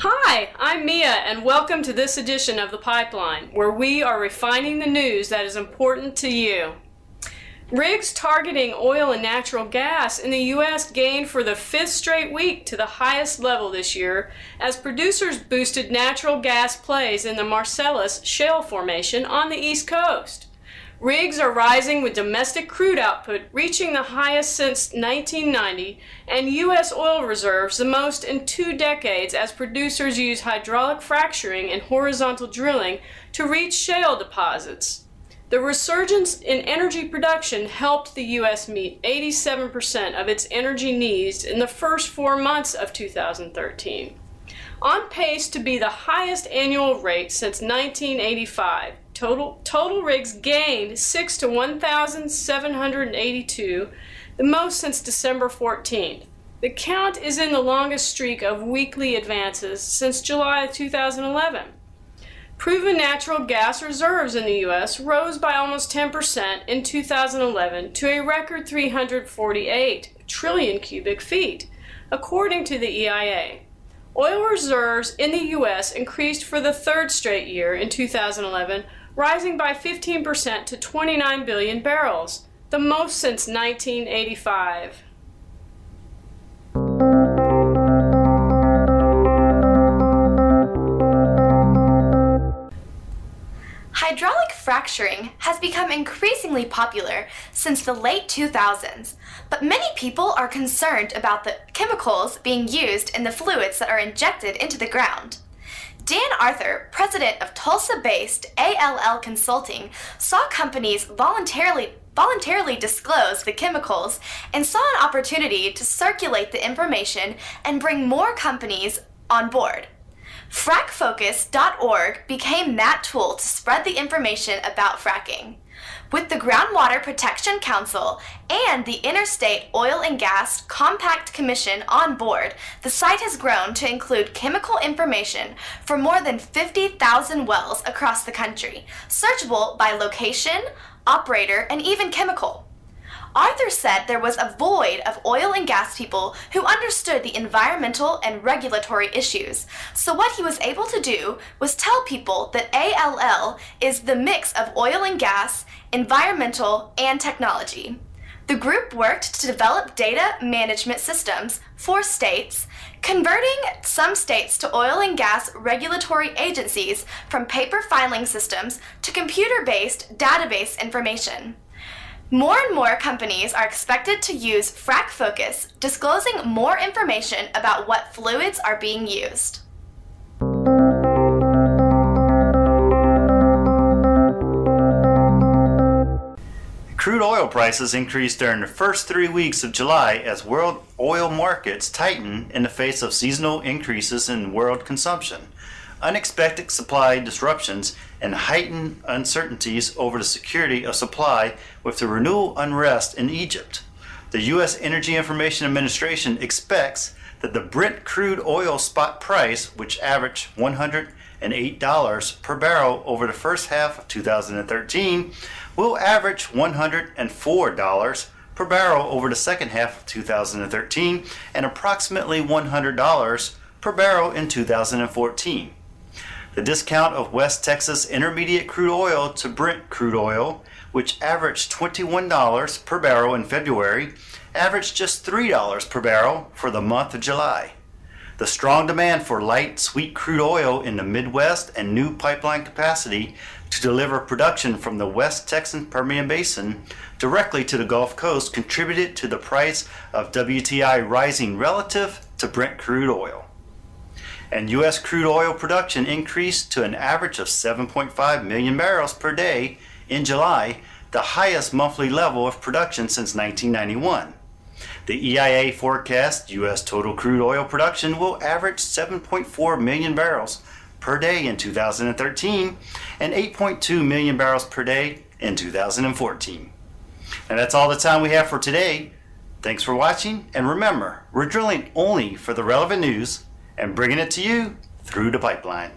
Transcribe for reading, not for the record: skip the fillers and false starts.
Hi, I'm Mia, and welcome to this edition of The Pipeline, where we are refining the news that is important to you. Rigs targeting oil and natural gas in the U.S. gained for the fifth straight week to the highest level this year as producers boosted natural gas plays in the Marcellus Shale Formation on the East Coast. Rigs are rising with domestic crude output reaching the highest since 1990 and U.S. oil reserves the most in 2 decades as producers use hydraulic fracturing and horizontal drilling to reach shale deposits. The resurgence in energy production helped the U.S. meet 87% of its energy needs in the first 4 months of 2013. On pace to be the highest annual rate since 1985, total rigs gained 6 to 1,782, the most since December 14th. The count is in the longest streak of weekly advances since July 2011. Proven natural gas reserves in the U.S. rose by almost 10% in 2011 to a record 348 trillion cubic feet, according to the EIA. Oil reserves in the U.S. increased for the third straight year in 2011, rising by 15% to 29 billion barrels, the most since 1985. Hydraulic fracturing has become increasingly popular since the late 2000s, but many people are concerned about the chemicals being used in the fluids that are injected into the ground. Dan Arthur, president of Tulsa-based ALL Consulting, saw companies voluntarily disclose the chemicals and saw an opportunity to circulate the information and bring more companies on board. FracFocus.org became that tool to spread the information about fracking. With the Groundwater Protection Council and the Interstate Oil and Gas Compact Commission on board, the site has grown to include chemical information for more than 50,000 wells across the country, searchable by location, operator, and even chemical. Arthur said there was a void of oil and gas people who understood the environmental and regulatory issues. So what he was able to do was tell people that ALL is the mix of oil and gas, environmental, and technology. The group worked to develop data management systems for states, converting some states to oil and gas regulatory agencies from paper filing systems to computer-based database information. More and more companies are expected to use FracFocus, disclosing more information about what fluids are being used. Crude oil prices increased during the first 3 weeks of July as world oil markets tightened in the face of seasonal increases in world consumption, unexpected supply disruptions, and heightened uncertainties over the security of supply with the renewed unrest in Egypt. The U.S. Energy Information Administration expects that the Brent crude oil spot price, which averaged $108 per barrel over the first half of 2013, will average $104 per barrel over the second half of 2013 and approximately $100 per barrel in 2014. The discount of West Texas Intermediate crude oil to Brent crude oil, which averaged $21 per barrel in February, averaged just $3 per barrel for the month of July. The strong demand for light, sweet crude oil in the Midwest and new pipeline capacity to deliver production from the West Texas Permian Basin directly to the Gulf Coast contributed to the price of WTI rising relative to Brent crude oil. And U.S. crude oil production increased to an average of 7.5 million barrels per day in July, the highest monthly level of production since 1991. The EIA forecasts U.S. total crude oil production will average 7.4 million barrels per day in 2013 and 8.2 million barrels per day in 2014. And that's all the time we have for today. Thanks for watching, and remember, we're drilling only for the relevant news and bringing it to you through the pipeline.